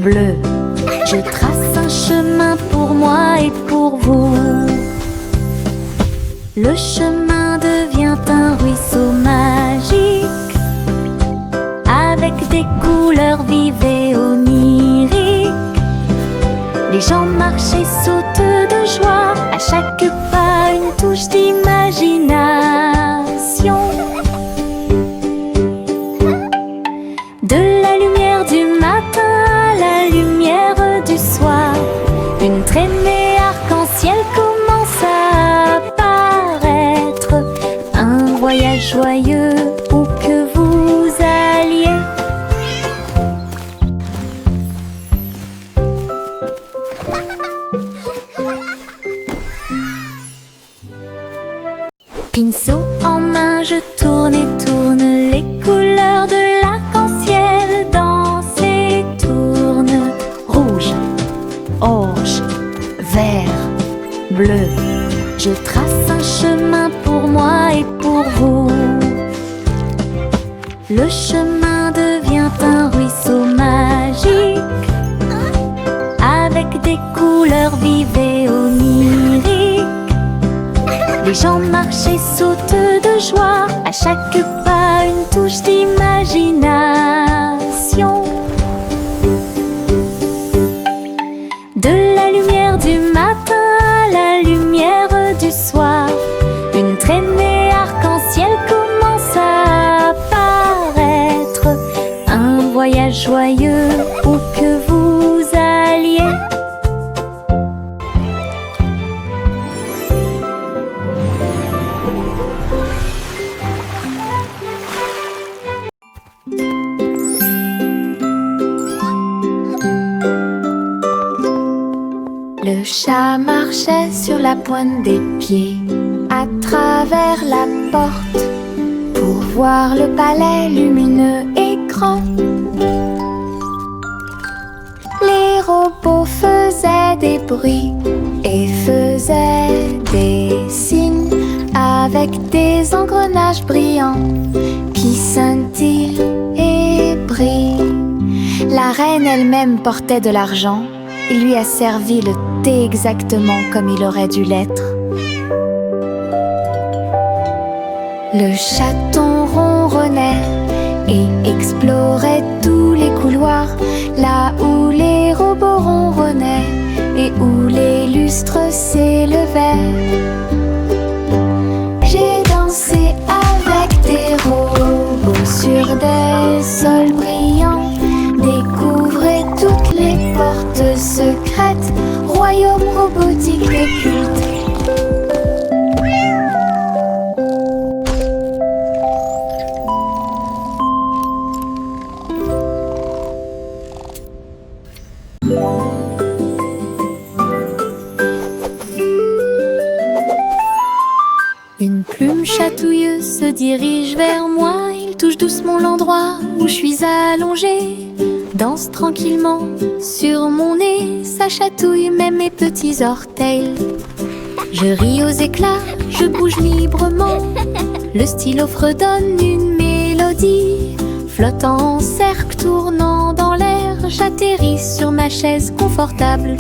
bleu. Je trace un chemin pour moi et pour vous. Le chemin devient un ruisseau magique, avec des couleurs vives et oniriques. Les gens marchent et sautent de joie, à chaque pas une touche d'imagination. De la lumière du matin à la lumière du soir, une traînée arc-en-ciel commence à apparaître. Un voyage joyeux où que vous alliez. Pinceau en main, je tourne et tourne les couleurs de l'arc-en-ciel. Dansent et tournent. Rouge, orange, vert, bleu. Je trace un chemin pour moi et pour vous. Le chemin devient un ruisseau magique, avec des couleurs vives et oniriques. Les gens marchent et sautent de joie, à chaque pas une touche d'imagination. De la lumière du matin à la lumière du soir, une traînée arc-en-ciel commence à apparaître. Un voyage joyeux où que vous alliez. Le chat marchait sur la pointe des pieds à travers la porte pour voir le palais lumineux et grand. Les robots faisaient des bruits et faisaient des signes avec des engrenages brillants qui scintillent et brillent. La reine elle-même portait de l'argent. Il lui a servi le thé exactement comme il aurait dû l'être. Le chaton ronronnait et explorait tous les couloirs, là où les robots ronronnaient et où les lustres s'élevaient. J'ai dansé avec des robots sur des sols brillants. Découvrez toutes les portes secrètes, royaume robotique occulte. Une plume chatouilleuse se dirige vers moi. Il touche doucement l'endroit où je suis allongée. Danse tranquillement sur mon nez. Ça chatouille même mes petits orteils. Je ris aux éclats, je bouge librement. Le stylo fredonne une mélodie. Flottant en cercle, tournant dans l'air, j'atterris sur ma chaise confortable.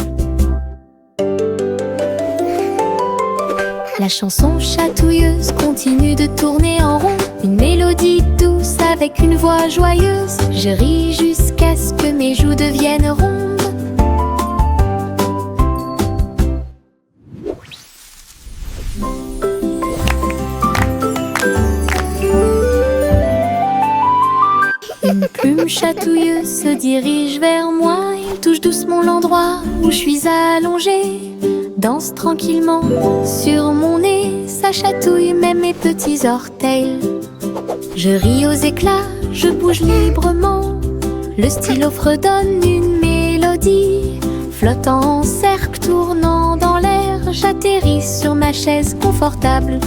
La chanson chatouilleuse continue de tourner en rond. Une mélodie douce avec une voix joyeuse. Je ris jusqu'à ce que mes joues deviennent rondes. Une plume chatouilleuse se dirige vers moi. Il touche doucement l'endroit où je suis allongée. Danse tranquillement sur mon nez. Ça chatouille même mes petits orteils. Je ris aux éclats, je bouge librement. Le stylo fredonne une mélodie. Flottant en cercle, tournant dans l'air, j'atterris sur ma chaise confortable.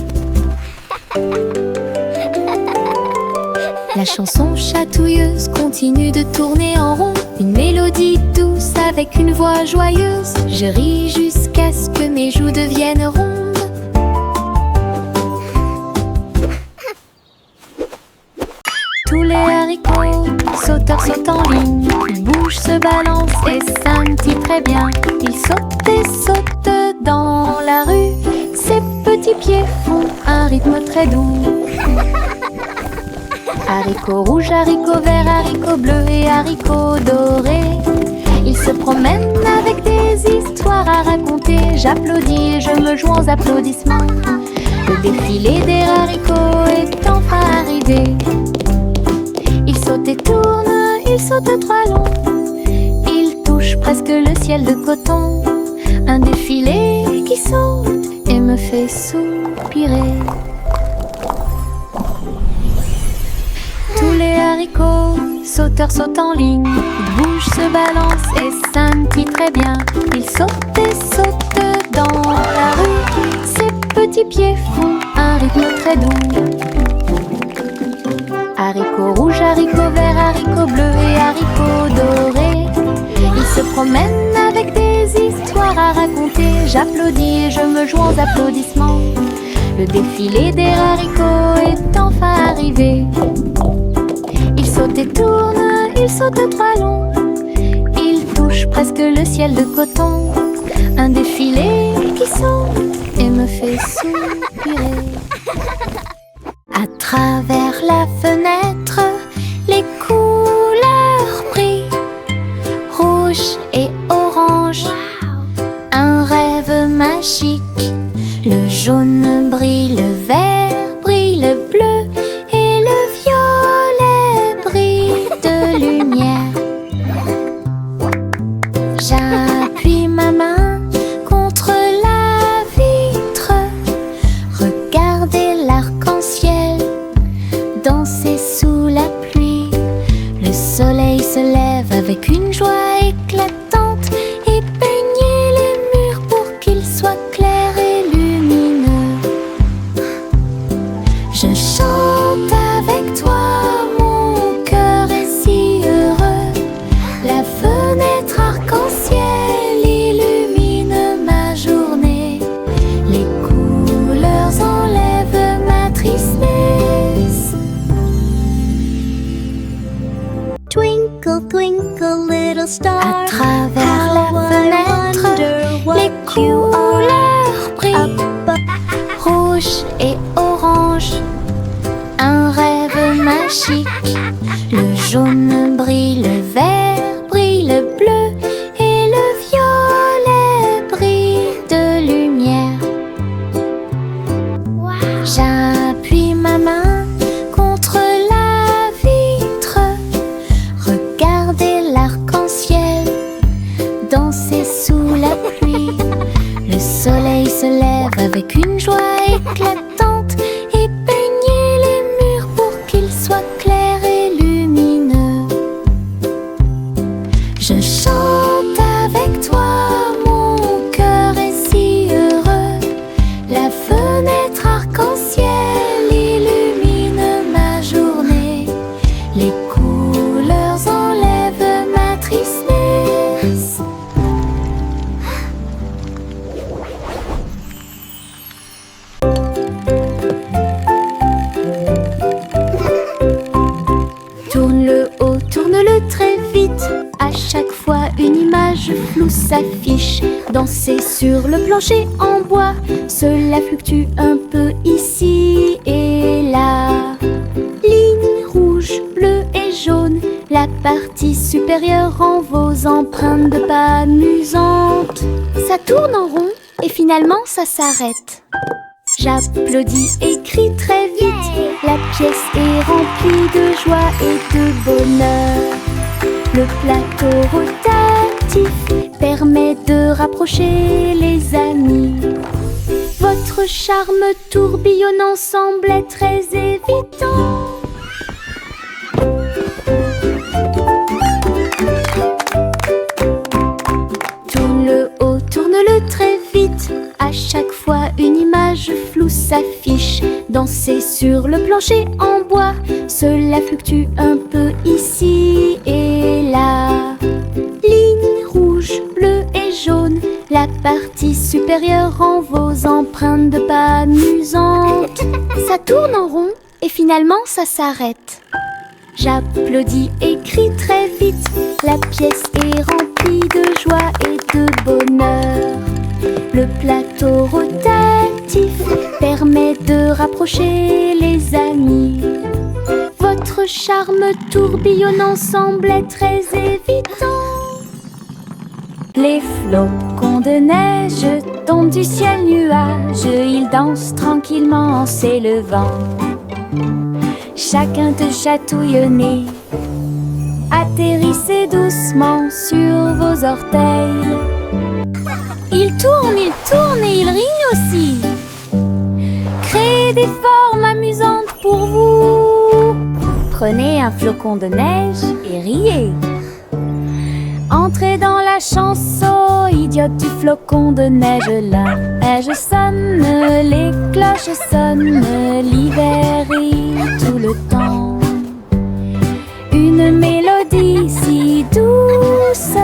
La chanson chatouilleuse continue de tourner en rond. Une mélodie douce avec une voix joyeuse. Je ris jusqu'à ce que mes joues deviennent rondes. Tous les haricots sauteurs sautent en ligne. Ils bougent, se balance et scintille très bien. Il saute et saute dans la rue. Ses petits pieds font un rythme très doux. Haricots rouges, haricots verts, haricots bleus et haricots dorés. Il se promène avec des histoires à raconter. J'applaudis et je me joins aux applaudissements. Le défilé des haricots est enfin arrivé. Il saute et tourne, il saute à trois longs. Il touche presque le ciel de coton. Un défilé qui saute et me fait soupirer. Tous les haricots sauteurs sautent en ligne. Ils bougent, se balancent et scintillent très bien. Ils sautent et sautent dans la rue. Ses petits pieds font un rythme très doux. Haricots rouges, haricots verts, haricots bleus et haricots dorés. Ils se promènent avec des histoires à raconter. J'applaudis et je me joins aux applaudissements. Le défilé des haricots est enfin arrivé. Il saute et tourne, il saute à trois longs. Il touche presque le ciel de coton. Un défilé qui saute et me fait soupirer. À travers la fenêtre, les couleurs brillent. Rouge et orange, un rêve magique. Le jaune brille, le vert brille, le bleu et le violet brillent de lumière. J'appuie ma main contre la vitre. Regardez l'arc-en-ciel danser sous la pluie. Le soleil se lève avec une joie éclatante et peignez les murs pour qu'ils soient clairs et lumineux. Je chante avec toi, mon cœur est si heureux. La fenêtre arc-en-ciel illumine ma journée. Les couleurs enlèvent ma tristesse. Twinkle, twinkle, little star. À travers la fenêtre, les couleurs brillent. Rouge et orange, un rêve magique. Le jaune brille, le vert brille, le bleu et le violet brillent de lumière. J'appuie ma main contre la vitre. Regardez l'arc-en-ciel danser sous la pluie. Le soleil se lève avec une joie éclatante et peignez les murs pour qu'ils soient clairs et lumineux. Je chante avec toi, mon cœur est si heureux. La fenêtre arc-en-ciel illumine ma journée. Les couleurs enlèvent ma tristesse. Tourne le haut, tourne-le très vite. À chaque fois une image floue s'affiche. Danser sur le plancher en bois, cela fluctue un peu ici et là. Ligne rouge, bleue et jaune, la partie supérieure rend vos empreintes de pas amusantes. Ça tourne en rond et finalement ça s'arrête. J'applaudis et crie très vite. La pièce est remplie de joie et de bonheur. Le plateau rotatif permet de rapprocher les amis. Votre charme tourbillonnant semblait très évident. Tourne le haut, tourne-le très vite. À chaque fois une image floue s'affiche. Danser sur le plancher en bois, cela fluctue un peu ici et là. Ligne rouge, bleue et jaune, la partie supérieure rend vos empreintes de pas amusantes. Ça tourne en rond et finalement ça s'arrête. J'applaudis et crie très vite. La pièce est remplie de joie et de bonheur. Le plateau rotatif permet de rapprocher les amis. Votre charme tourbillonnant semblait très évident. Les flocons de neige tombent du ciel nuage. Ils dansent tranquillement en s'élevant. Chacun te chatouille au nez. Atterrissez doucement sur vos orteils. Ils tournent et ils rignent aussi. Créez des formes amusantes pour vous. Prenez un flocon de neige et riez. Entrez dans la chanson idiote du flocon de neige. La neige sonne, les cloches sonnent, l'hiver rit tout le temps. Une mélodie si douce,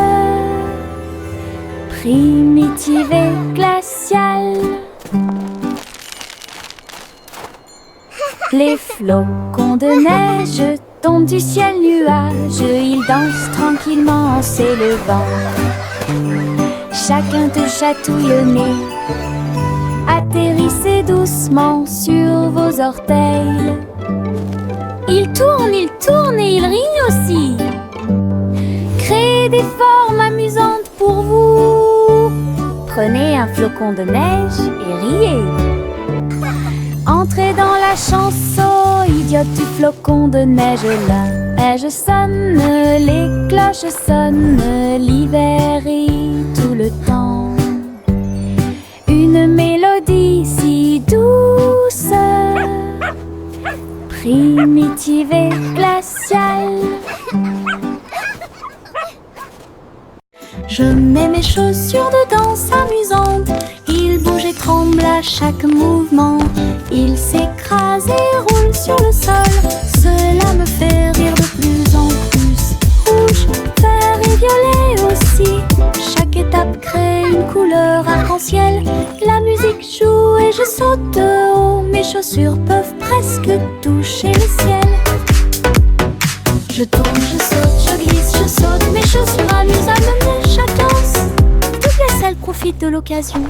primitive et glaciale. Les flocons de neige tombent du ciel nuage. Ils dansent tranquillement en s'élevant. Chacun te chatouille au nez. Atterrissez doucement sur vos orteils. Ils tournent et ils rignent aussi. Créez des formes amusantes pour vous. Prenez un flocon de neige et riez. Entrez dans la chanson idiote du flocon de neige. La neige sonne, les cloches sonnent, l'hiver rit tout le temps. Une mélodie si douce, primitive et glaciale. Je mets mes chaussures de danse amusantes. Ils bougent et tremblent à chaque mouvement. Ils s'écrasent et roulent sur le sol. Cela me fait rire de plus en plus. Rouge, vert et violet aussi. Chaque étape crée une couleur arc-en-ciel. La musique joue et je saute de haut. Mes chaussures peuvent presque toucher le ciel. Je tourne, je saute, je glisse, je saute. Mes chaussures amusent à mener chaque danse. Toutes les selles profitent de l'occasion.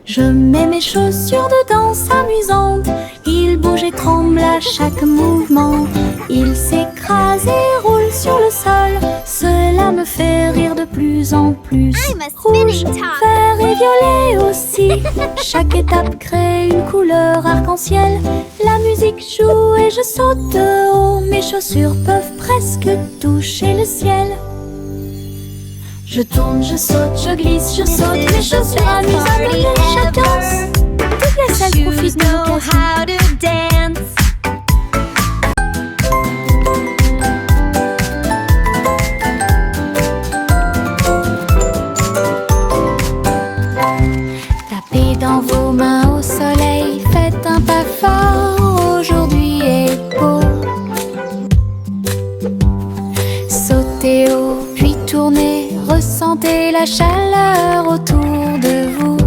Je mets mes chaussures de danse amusantes. Ils bougent et tremblent à chaque mouvement. Ils s'écrasent et roulent sur le sol. Cela me fait rire de plus en plus. Rouge, vert et violet aussi. Chaque étape crée une couleur arc-en-ciel. La musique joue et je saute de haut. Mes chaussures peuvent presque toucher le ciel. Je tourne, je saute, je glisse, je saute. Mes chaussures amusent à mener chaque danse. Toutes les selles profitent de l'occasion. Tapez dans vos mains au soleil. Faites un pas fort, aujourd'hui est beau. Sautez haut, puis tournez. Ressentez la chaleur autour de vous.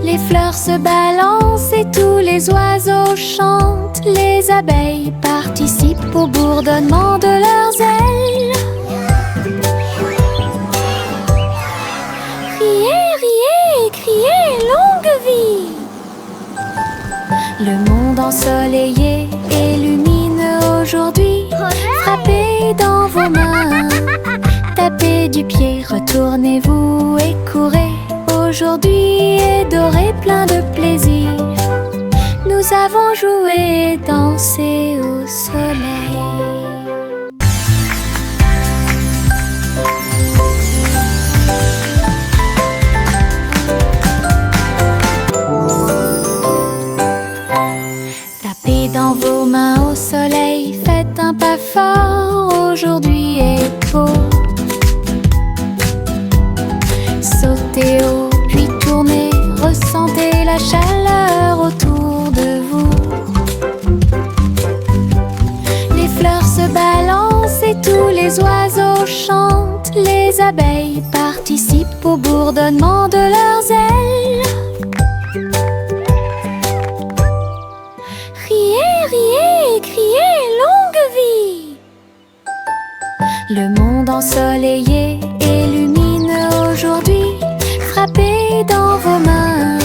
Les fleurs se balancent et tous les oiseaux chantent. Les abeilles participent au bourdonnement de leurs ailes. Riez, riez et criez longue vie. Le monde ensoleillé et lumineux aujourd'hui. Frappez dans vos mains, tapez du pied, retournez-vous et courez. Aujourd'hui est doré, plein de plaisir. Nous avons joué et dansé au soleil. Tapez dans vos mains au soleil, faites un pas fort, aujourd'hui est beau. Sautez haut, puis tournez, ressentez la chaleur autour de vous. Les fleurs se balancent et tous les oiseaux chantent. Les abeilles participent au bourdonnement de leurs ailes. Riez, riez et criez Le monde ensoleillé et lumineux aujourd'hui. Frappez dans vos mains,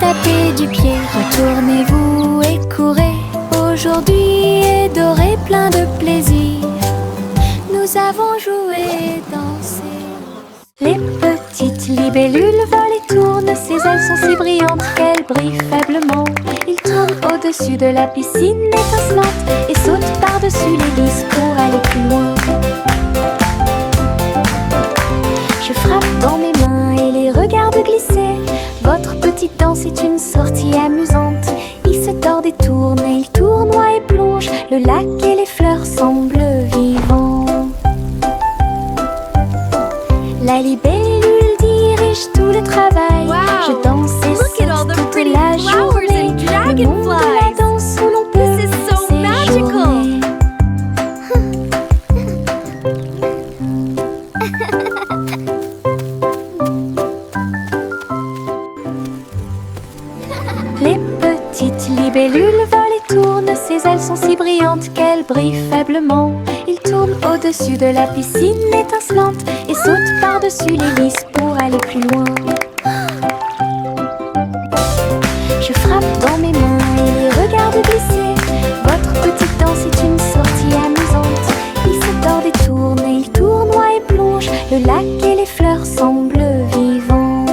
tapez du pied, retournez-vous et courez. Aujourd'hui est doré, plein de plaisir. Nous avons joué, dansé. Les petites libellules volent et tournent. Ses ailes sont si brillantes qu'elles brillent faiblement. Ils tournent au-dessus de la piscine étincelante et sautent par-dessus les lisses pour aller plus loin. Je frappe dans mes mains et les regarde glisser. Votre petite danse est une sortie amusante. Il se tord et tourne, et il tournoie et plonge. Le lac et les fleurs semblent vivants. La libellule dirige tout le travail. Wow. Je danse et Look at all saute the toute pretty la flowers journée. and Le monde de la dragonflies. danse où l'on peut This is so magical. séjourner. Les petites libellules volent et tournent. Ses ailes sont si brillantes qu'elles brillent faiblement. Ils tournent au-dessus de la piscine étincelante et sautent par-dessus les lisses pour aller plus loin. Je frappe dans mes mains et les regarde glisser. Votre petite danse est une sortie amusante. Il se tord et tourne, et il tournoie et plonge. Le lac et les fleurs semblent vivants.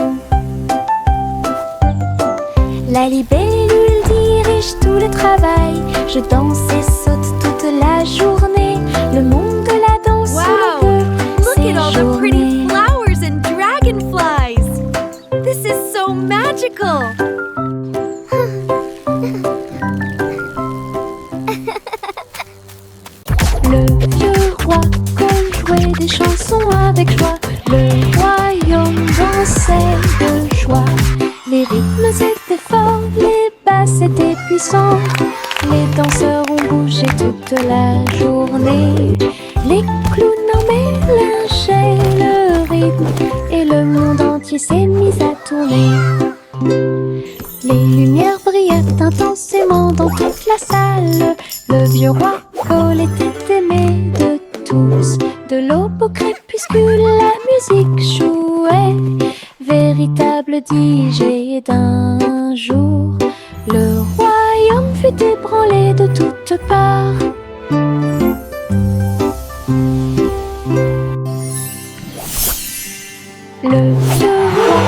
La libellule dirige tout le travail. Je danse et saute toute la journée. Le monde de la danse où Wow. l'on peut Look at all the pretty séjourner. flowers and dragonflies. This is so magical. Le vieux roi jouait des chansons avec joie. Le royaume dansait de joie. Les rythmes étaient forts, les basses étaient puissants. Les danseurs ont bougé toute la journée. Les clowns en mélangeaient le rythme et le monde entier s'est mis à tourner. Les lumières brillaient intensément dans toute la salle. Le vieux roi Cole était aimé de tous. De l'aube au crépuscule, la musique jouait. Véritable DJ d'un jour. Le royaume fut ébranlé de toutes parts. Le vieux roi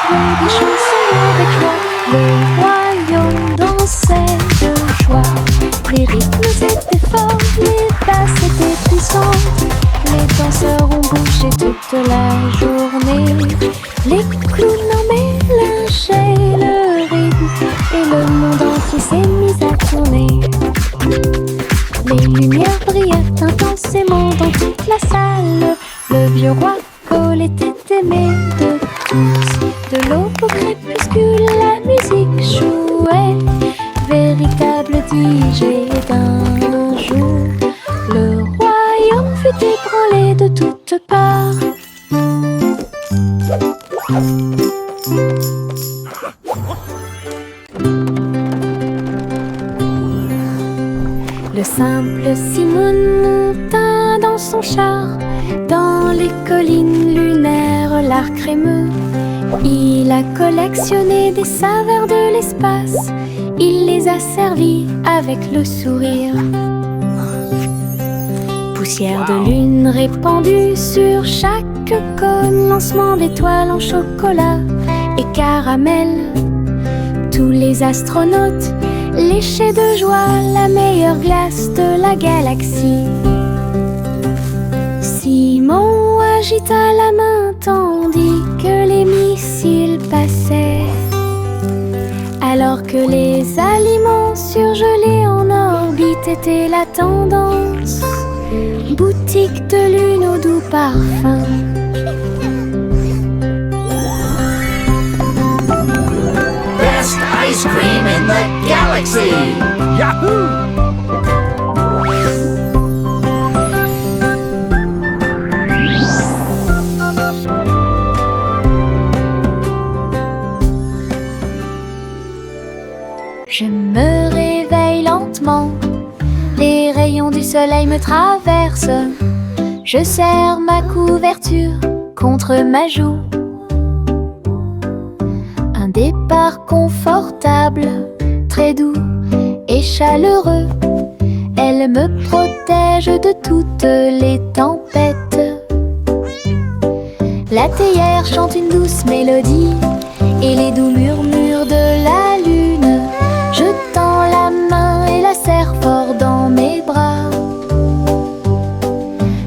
jouait des chansons avec joie. Le royaume dansait de joie. Les rythmes étaient forts, les basses étaient puissantes. Les danseurs ont bougé toute la journée. Les clowns en mélangeaient le rythme et le monde entier s'est mis à tourner. Les lumières brillaient intensément dans toute la salle. Le vieux roi Cole était aimé de tous. De l'aube au crépuscule, la musique jouait. Véritable DJ d'un jour. Le royaume fut ébranlé de toutes parts. Le simple Simon monta dans son char, dans les collines lunaires, l'art crémeux. Il a collectionné des saveurs de l'espace, il les a servis avec le sourire. Poussière de lune répandue sur chaque cône, lancement d'étoiles en chocolat et caramel. Tous les astronautes léchaient de joie la meilleure glace de la galaxie. Simon agita la main tandis que les missiles passaient. Alors que les aliments surgelés en orbite étaient la tendance. Boutique de lune au doux parfum. Best ice cream in the galaxy! Yahoo! Je me réveille lentement, les rayons du soleil me traversent. Je serre ma couverture contre ma joue. Un départ confortable, très doux et chaleureux. Elle me protège de toutes les tempêtes. La théière chante une douce mélodie et les doux murmures de la lune. Je tends la main et la serre fort dans mes bras.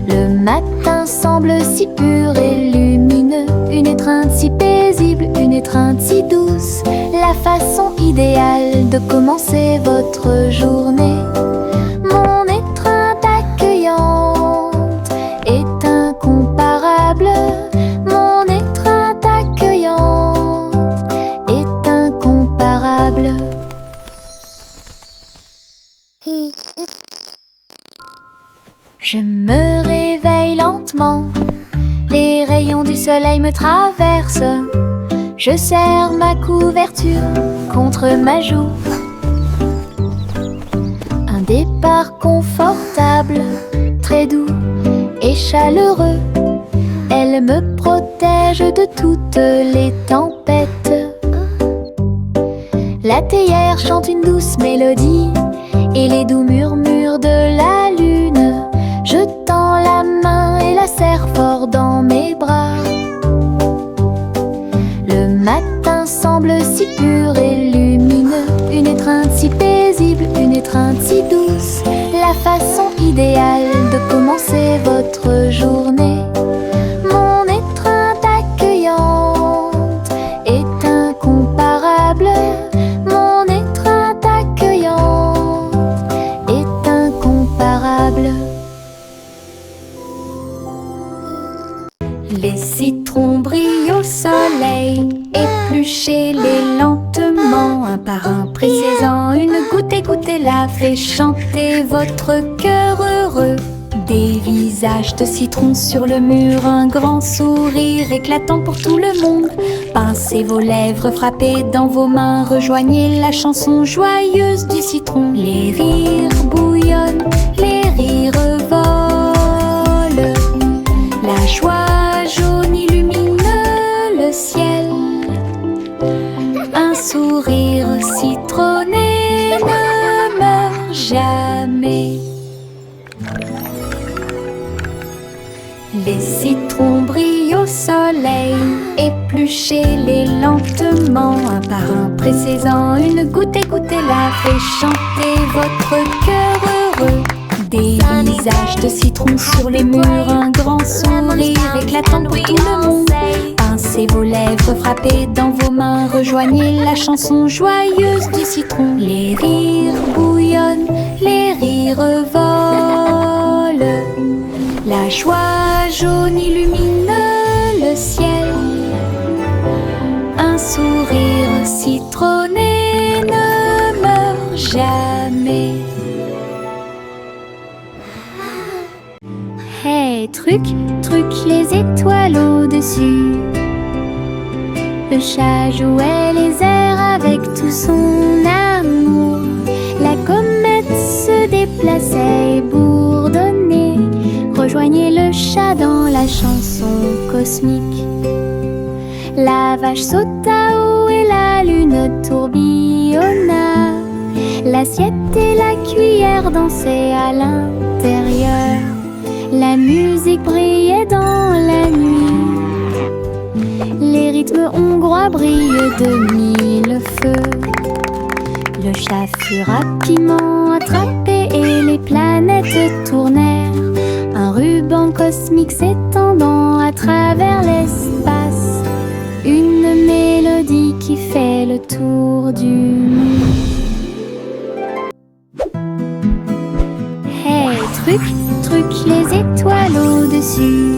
Le matin semble si pur et lumineux, une étreinte si paisible, une étreinte si douce, la façon idéale de commencer votre journée. Mon étreinte accueillante est incomparable. Mon étreinte accueillante est incomparable. Je me réveille lentement, les rayons du soleil me traversent. Je serre ma couverture contre ma joue. Un départ confortable, très doux et chaleureux. Elle me protège de toutes les tempêtes. La théière chante une douce mélodie et les doux murmures de la lune. Je tends la main et la serre fort dans mes bras. Le matin semble si pur et lumineux, une étreinte si paisible, une étreinte si douce, la façon idéale de commencer votre journée. Mon étreinte accueillante est incomparable. Mon étreinte accueillante est incomparable. Les citrons brillent au soleil, épluchez-les lentement, un par un, pressez-en une goutte, écoutez-la, fait chanter votre cœur heureux. Des visages de citrons sur le mur, un grand sourire éclatant pour tout le monde. Pincez vos lèvres, frappez dans vos mains, rejoignez la chanson joyeuse du citron. Les rires bouillonnent, les rires volent, la joie jaune illumine le ciel. Un sourire citronné ne meurt jamais. Les citrons brillent au soleil, épluchez-les lentement, un par un, pressez-en une goutte, écoutez-la, fait chanter votre cœur heureux. Des visages de citrons sur les murs, un grand sourire éclatant pour tout le monde. Pincez vos lèvres, frappez dans vos mains, rejoignez la chanson joyeuse du citron. Les rires bouillonnent, les rires volent, la joie jaune illumine le ciel. Un sourire citronné ne meurt jamais. Hey, truc, truc, les étoiles au-dessus. Le chat jouait les airs avec tout son amour. La comète se déplaçait et bourdonnait. Rejoignez le chat dans la chanson cosmique. La vache sauta haut et la lune tourbillonna. L'assiette et la cuillère dansaient à l'intérieur. La musique brillait dans la nuit. Les rythmes hongrois brillent de mille feux. Le chat fut rapidement attrapé et les planètes tournèrent. Un ruban cosmique s'étendant à travers l'espace. Une mélodie qui fait le tour du monde. Hey, truc, truc, les étoiles au-dessus.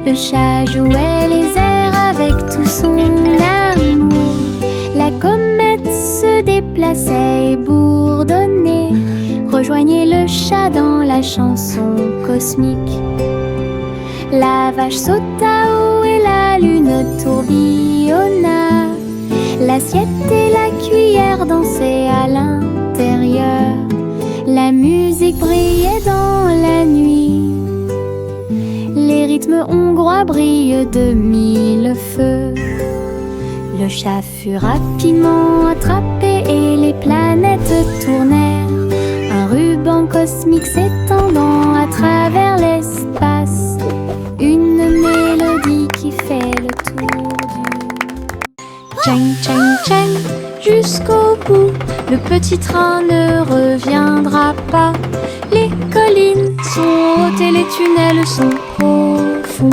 Le chat jouait les airs avec tout son amour. La comète se déplaçait et bourdonnait. Rejoignez le chat dans la chanson cosmique. La vache sauta haut et la lune tourbillonna. L'assiette et la cuillère dansaient à l'intérieur. La musique brillait dans la nuit. rythme hongrois brille de mille feux. Le chat fut rapidement attrapé et les planètes tournèrent. Un ruban cosmique s'étendant à travers l'espace. Une mélodie qui fait le tour du Tchang, tchang, tchang, jusqu'au bout. Le petit train ne reviendra pas. Les collines sont hautes et les tunnels sont profonds.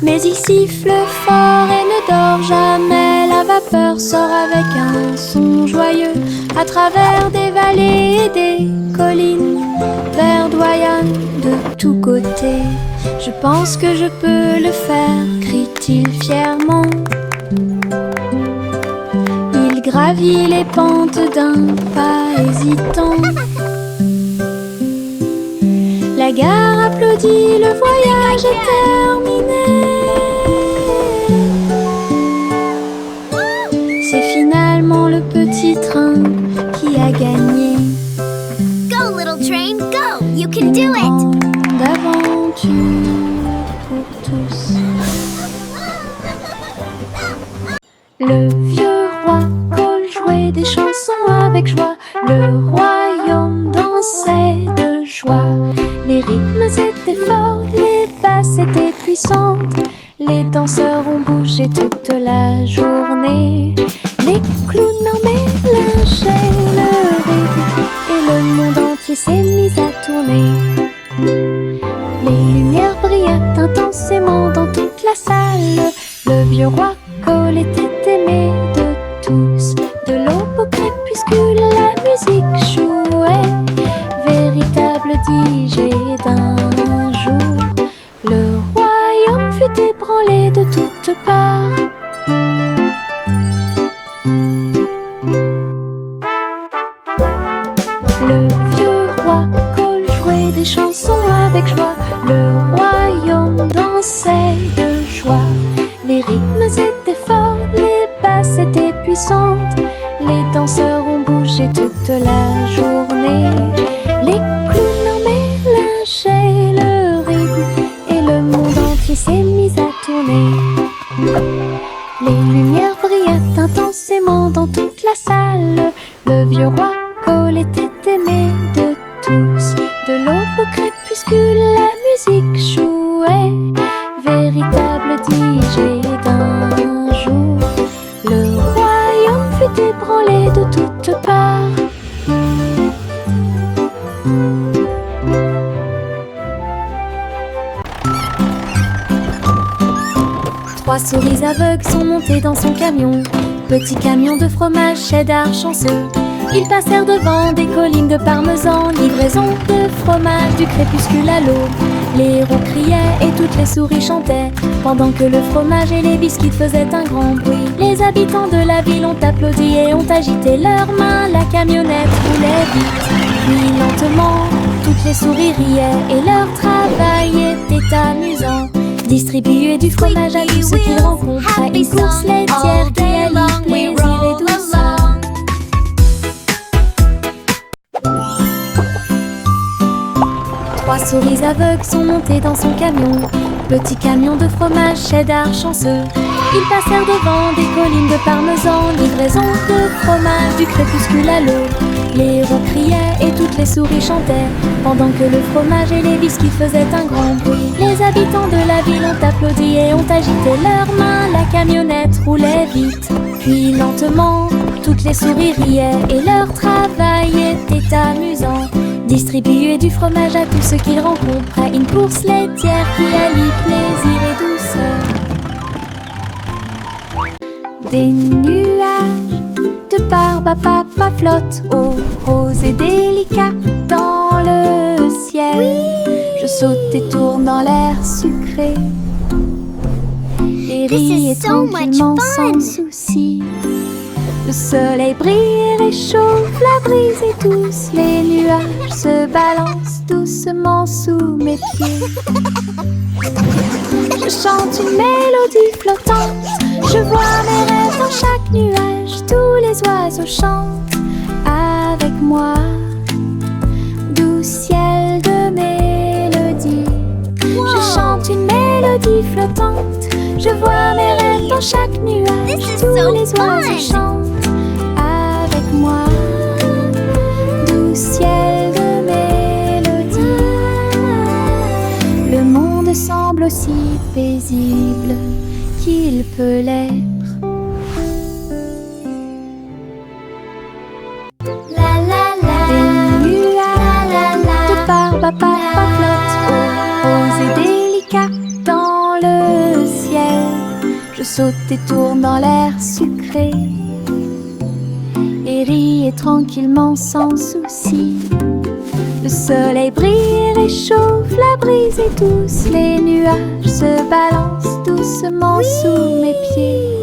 Mais il siffle fort et ne dort jamais. La vapeur sort avec un son joyeux à travers des vallées et des collines. Verdoyant de tous côtés. Je pense que je peux le faire, crie-t-il fièrement. Il gravit les pentes d'un pas hésitant. La gare applaudit, le voyage est terminé. C'est finalement le petit train qui a gagné. Go, little train, go! You can do it! Grande aventure pour tous. Le vieux roi Cole jouait des chansons avec joie. Le royaume dansait de joie. Les rythmes étaient forts, les basses étaient puissantes. Les danseurs ont bougé toute la journée. Les clowns mélangeaient le rythme et le monde entier s'est mis à tourner. Les lumières brillaient intensément dans toute la salle. Le vieux roi Cole était aimé de tous. De l'aube au crépuscule, la musique jouait. Véritable DJ d'un jour. Le royaume fut ébranlé de toutes parts. Le vieux roi Cole jouait des chansons avec joie. Le royaume dansait de joie. Les rythmes étaient forts, les basses étaient puissantes. Les danseurs ont bougé toute la journée. Les clowns mélangeaient le rythme et le monde entier s'est mis à tourner. Les lumières brillaient intensément dans toute la salle. Le vieux roi Cole était aimé de tous. De l'aube au crépuscule, la musique jouait. Véritable DJ d'un jour. Le royaume fut ébranlé de toutes parts. Trois souris aveugles sont montées dans son camion. Petit camion de fromage cheddar chanceux. Ils passèrent devant des collines de parmesan. Livraison de fromage du crépuscule à l'aube. Les héros criaient et toutes les souris chantaient, pendant que le fromage et les biscuits faisaient un grand bruit. Les habitants de la ville ont applaudi et ont agité leurs mains. La camionnette roulait vite, puis lentement. Toutes les souris riaient et leur travail était amusant. Distribuer du fromage à tous ceux qu'ils rencontraient. Une course laitière qui allie plaisir et douceur. Trois souris aveugles sont montées dans son camion. Petit camion de fromage cheddar chanceux. Ils passèrent devant des collines de parmesan. Livraison de fromage du crépuscule à l'aube. Les héros criaient et toutes les souris chantaient, pendant que le fromage et les biscuits faisaient un grand bruit. Les habitants de la ville ont applaudi et ont agité leurs mains. La camionnette roulait vite, puis lentement. Toutes les souris riaient et leur travail était amusant. Distribuer du fromage à tous ceux qu'ils rencontraient. Une course laitière qui allie plaisir et douceur. Des nuages de barbe à papa flottent, oh, rose et délicat dans le ciel. Je saute et tourne dans l'air sucré et ris tranquillement sans souci. Le soleil brille et réchauffe, la brise est douce. Les nuages se balancent doucement sous mes pieds. Je chante une mélodie flottante. Je vois mes rêves dans chaque nuage. Tous les oiseaux chantent avec moi. Doux ciel de mélodie. Je chante une mélodie Je vois mes rêves dans chaque nuage. This is Tous so les oiseaux fun. chantent avec moi. Doux ciel de mélodie. Le monde semble aussi paisible qu'il peut l'être. La la la. Des nuages de barbe à papa flottent roses et délicats dans le ciel. Je saute et tourne dans l'air sucré et ris tranquillement sans souci. Le soleil brille et réchauffe, la brise est douce. Les nuages se balancent doucement sous mes pieds.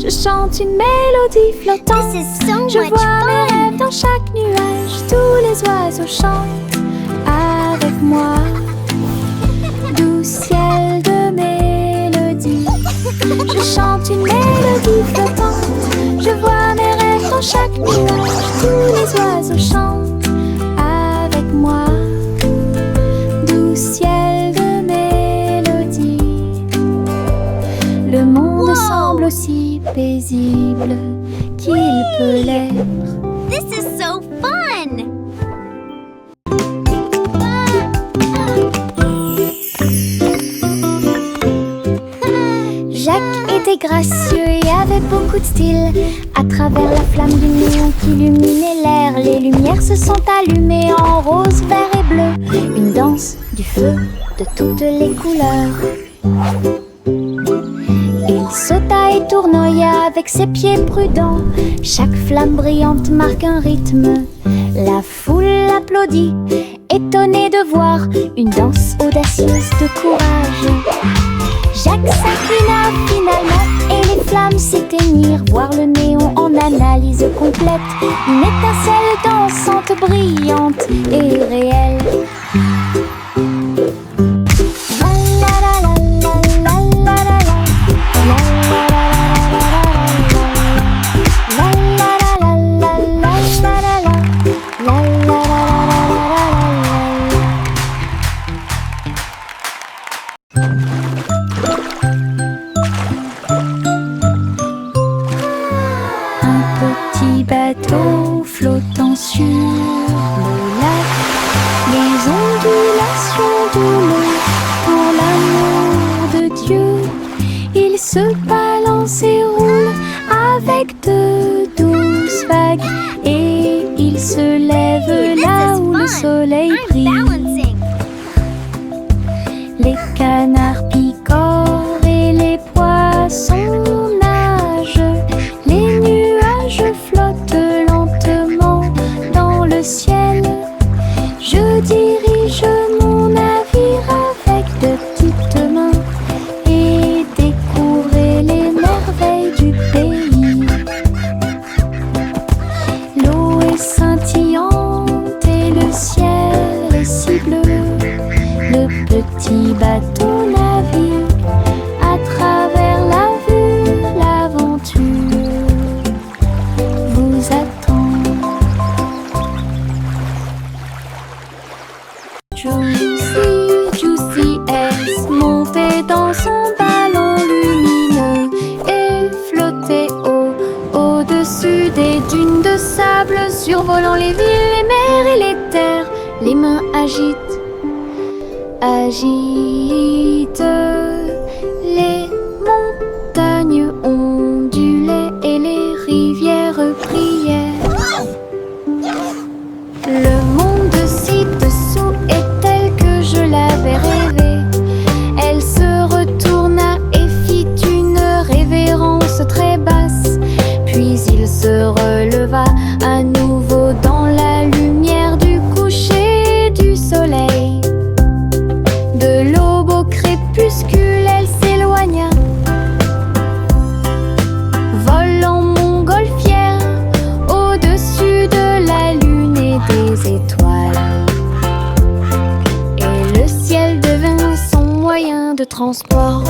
Je chante une mélodie flottante. This is so Je much vois mes fun. rêves dans chaque nuage. Tous les oiseaux chantent avec moi. Doux ciel de mélodie. Je chante une mélodie flottante. Je vois mes rêves dans chaque nuage. Tous les oiseaux chantent avec moi. Doux ciel de mélodie. Le monde Wow. semble aussi paisible qu'il peut l'être. This is so fun. Jacques était gracieux et avait beaucoup de style. À travers la flamme du néon qui illuminait l'air, les lumières se sont allumées en rose, vert et bleu. Une danse du feu de toutes les couleurs. Il sauta et tournoya avec ses pieds prudents. Chaque flamme brillante marque un rythme. La foule applaudit, étonnée de voir une danse audacieuse de courage. Jacques s'inclina finalement et les flammes s'éteignirent. Voir le néon en analyse complète. Une étincelle dansante, brillante et réelle. Bateau flottant sur le lac, les ondulations de l'eau pour l'amour de Dieu. Il se balance et roule avec de douces vagues et il se lève This là is où le fun. soleil I'm brille. balancing. Les canards picorent et les poissons nagent. Les nuages flottent lentement dans le ciel. Je dirige mon navire avec de petites mains et découvrir les merveilles du pays. L'eau est scintillante et le ciel est si bleu. Le petit bateau navigue à travers la vue. L'aventure vous attend. Juicy, Juicy S montait dans son ballon lumineux et flottait au-dessus des dunes de sable, survolant les villes, les mers et les terres. Les mains agitent les montagnes ondulaient et les rivières priaient. Le monde ci-dessous est tel que je l'avais rêvé. Elle se retourna et fit une révérence très basse. Puis il se releva à nouveau dans la lumière du coucher du soleil. De l'aube au crépuscule, elle s'éloigna, volant montgolfière au-dessus de la lune et des étoiles. Et le ciel devint son moyen de transport.